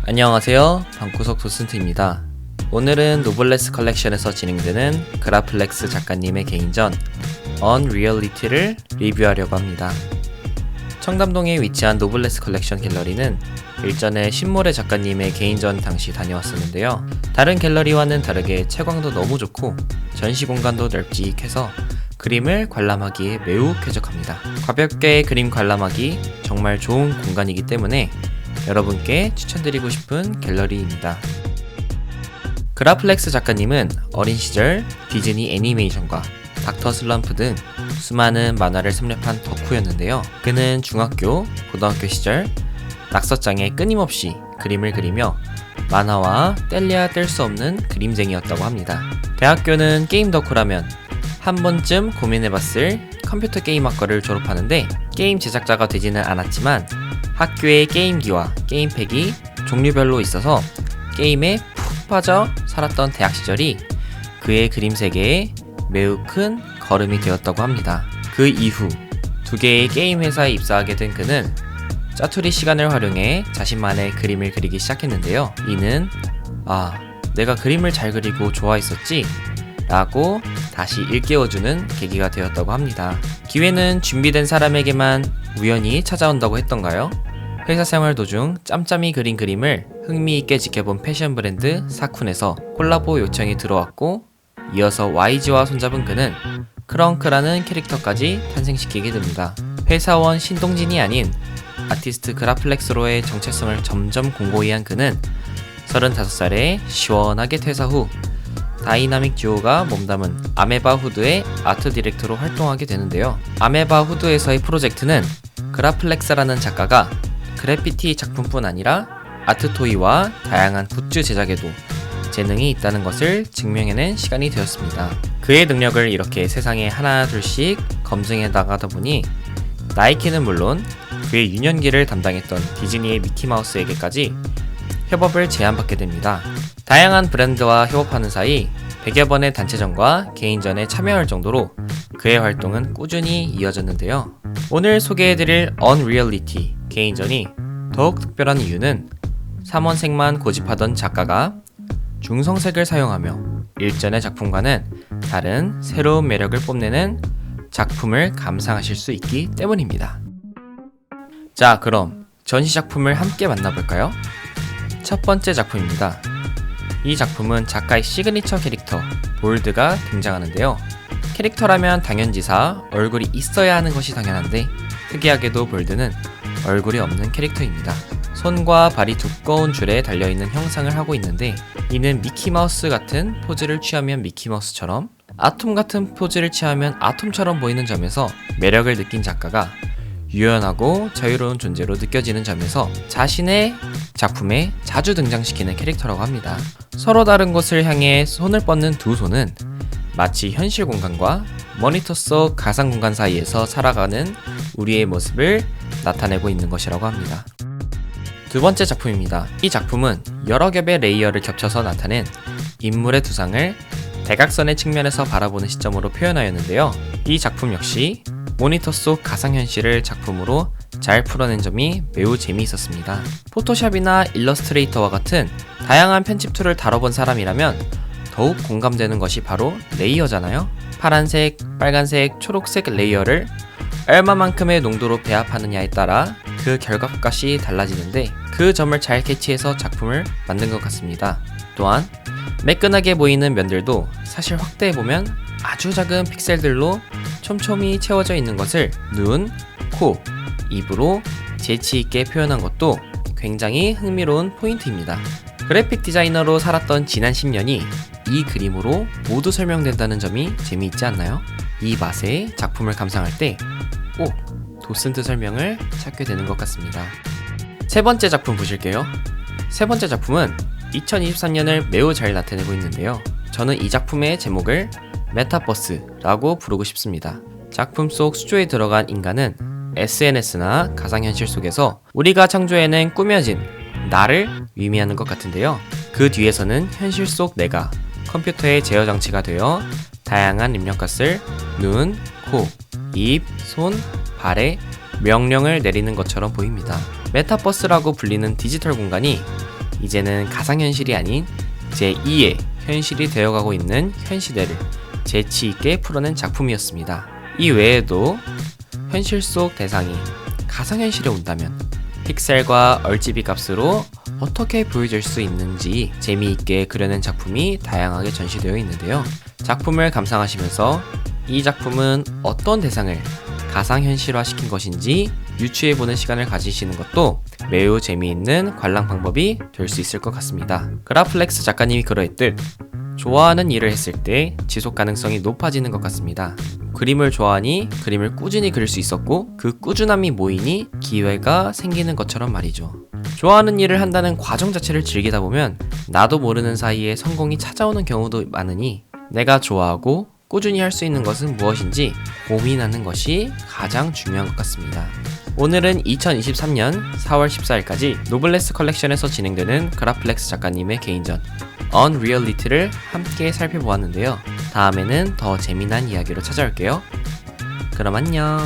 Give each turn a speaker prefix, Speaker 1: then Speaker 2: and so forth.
Speaker 1: 안녕하세요, 방구석 도슨트입니다. 오늘은 노블레스 컬렉션에서 진행되는 그라플렉스 작가님의 개인전 언리얼리티를 리뷰하려고 합니다. 청담동에 위치한 노블레스 컬렉션 갤러리는 일전에 신모래 작가님의 개인전 당시 다녀왔었는데요. 다른 갤러리와는 다르게 채광도 너무 좋고 전시 공간도 넓직해서 그림을 관람하기에 매우 쾌적합니다. 가볍게 그림 관람하기 정말 좋은 공간이기 때문에 여러분께 추천드리고 싶은 갤러리입니다. 그라플렉스 작가님은 어린 시절 디즈니 애니메이션과 닥터 슬럼프 등 수많은 만화를 섭렵한 덕후였는데요. 그는 중학교, 고등학교 시절 낙서장에 끊임없이 그림을 그리며 만화와 뗄래야 뗄 수 없는 그림쟁이였다고 합니다. 대학교는 게임 덕후라면 한 번쯤 고민해봤을 컴퓨터 게임학과를 졸업하는데 게임 제작자가 되지는 않았지만 학교에 게임기와 게임팩이 종류별로 있어서 게임에 푹 빠져 살았던 대학 시절이 그의 그림 세계에 매우 큰 걸음이 되었다고 합니다. 그 이후 두 개의 게임 회사에 입사하게 된 그는 짜투리 시간을 활용해 자신만의 그림을 그리기 시작했는데요. 이는 내가 그림을 잘 그리고 좋아했었지? 라고 다시 일깨워주는 계기가 되었다고 합니다. 기회는 준비된 사람에게만 우연히 찾아온다고 했던가요? 회사 생활 도중 짬짬이 그린 그림을 흥미있게 지켜본 패션 브랜드 사쿤에서 콜라보 요청이 들어왔고 이어서 YG와 손잡은 그는 크렁크라는 캐릭터까지 탄생시키게 됩니다. 회사원 신동진이 아닌 아티스트 그라플렉스로의 정체성을 점점 공고히 한 그는 35살에 시원하게 퇴사 후 다이나믹 듀오가 몸담은 아메바 후드의 아트 디렉터로 활동하게 되는데요. 아메바 후드에서의 프로젝트는 그라플렉스라는 작가가 그래피티 작품뿐 아니라 아트토이와 다양한 굿즈 제작에도 재능이 있다는 것을 증명해낸 시간이 되었습니다. 그의 능력을 이렇게 세상에 하나 둘씩 검증해 나가다 보니 나이키는 물론 그의 유년기를 담당했던 디즈니의 미키마우스에게까지 협업을 제안받게 됩니다. 다양한 브랜드와 협업하는 사이 100여 번의 단체전과 개인전에 참여할 정도로 그의 활동은 꾸준히 이어졌는데요. 오늘 소개해드릴 언리얼리티 개인전이 더욱 특별한 이유는 삼원색만 고집하던 작가가 중성색을 사용하며 일전의 작품과는 다른 새로운 매력을 뽐내는 작품을 감상하실 수 있기 때문입니다. 자, 그럼 전시 작품을 함께 만나볼까요? 첫 번째 작품입니다. 이 작품은 작가의 시그니처 캐릭터 볼드가 등장하는데요. 캐릭터라면 당연지사 얼굴이 있어야 하는 것이 당연한데 특이하게도 볼드는 얼굴이 없는 캐릭터입니다. 손과 발이 두꺼운 줄에 달려있는 형상을 하고 있는데 이는 미키마우스 같은 포즈를 취하면 미키마우스처럼 아톰 같은 포즈를 취하면 아톰처럼 보이는 점에서 매력을 느낀 작가가 유연하고 자유로운 존재로 느껴지는 점에서 자신의 작품에 자주 등장시키는 캐릭터라고 합니다. 서로 다른 곳을 향해 손을 뻗는 두 손은 마치 현실 공간과 모니터 속 가상 공간 사이에서 살아가는 우리의 모습을 나타내고 있는 것이라고 합니다. 두 번째 작품입니다. 이 작품은 여러 겹의 레이어를 겹쳐서 나타낸 인물의 두상을 대각선의 측면에서 바라보는 시점으로 표현하였는데요. 이 작품 역시 모니터 속 가상현실을 작품으로 잘 풀어낸 점이 매우 재미있었습니다. 포토샵이나 일러스트레이터와 같은 다양한 편집 툴을 다뤄본 사람이라면 더욱 공감되는 것이 바로 레이어잖아요. 파란색, 빨간색, 초록색 레이어를 얼마만큼의 농도로 배합하느냐에 따라 그 결과값이 달라지는데 그 점을 잘 캐치해서 작품을 만든 것 같습니다. 또한 매끈하게 보이는 면들도 사실 확대해보면 아주 작은 픽셀들로 촘촘히 채워져 있는 것을 눈, 코, 입으로 재치있게 표현한 것도 굉장히 흥미로운 포인트입니다. 그래픽 디자이너로 살았던 지난 10년이 이 그림으로 모두 설명된다는 점이 재미있지 않나요? 이 맛에 작품을 감상할 때 꼭 도슨트 설명을 찾게 되는 것 같습니다. 세 번째 작품 보실게요. 세 번째 작품은 2023년을 매우 잘 나타내고 있는데요. 저는 이 작품의 제목을 메타버스라고 부르고 싶습니다. 작품 속 수조에 들어간 인간은 SNS나 가상현실 속에서 우리가 창조해낸 꾸며진 나를 의미하는 것 같은데요. 그 뒤에서는 현실 속 내가 컴퓨터의 제어 장치가 되어 다양한 입력값을 눈, 코, 입, 손, 발에 명령을 내리는 것처럼 보입니다. 메타버스라고 불리는 디지털 공간이 이제는 가상현실이 아닌 제2의 현실이 되어가고 있는 현 시대를 재치있게 풀어낸 작품이었습니다. 이 외에도 현실 속 대상이 가상현실에 온다면 픽셀과 RGB 값으로 어떻게 보여질 수 있는지 재미있게 그려낸 작품이 다양하게 전시되어 있는데요. 작품을 감상하시면서 이 작품은 어떤 대상을 가상현실화 시킨 것인지 유추해보는 시간을 가지시는 것도 매우 재미있는 관람 방법이 될 수 있을 것 같습니다. 그라플렉스 작가님이 그러했듯 좋아하는 일을 했을 때 지속 가능성이 높아지는 것 같습니다. 그림을 좋아하니 그림을 꾸준히 그릴 수 있었고 그 꾸준함이 모이니 기회가 생기는 것처럼 말이죠. 좋아하는 일을 한다는 과정 자체를 즐기다 보면 나도 모르는 사이에 성공이 찾아오는 경우도 많으니 내가 좋아하고 꾸준히 할 수 있는 것은 무엇인지 고민하는 것이 가장 중요한 것 같습니다. 오늘은 2023년 4월 14일까지 노블레스 컬렉션에서 진행되는 그라플렉스 작가님의 개인전 언리얼리티를 함께 살펴보았는데요. 다음에는 더 재미난 이야기로 찾아올게요. 그럼 안녕.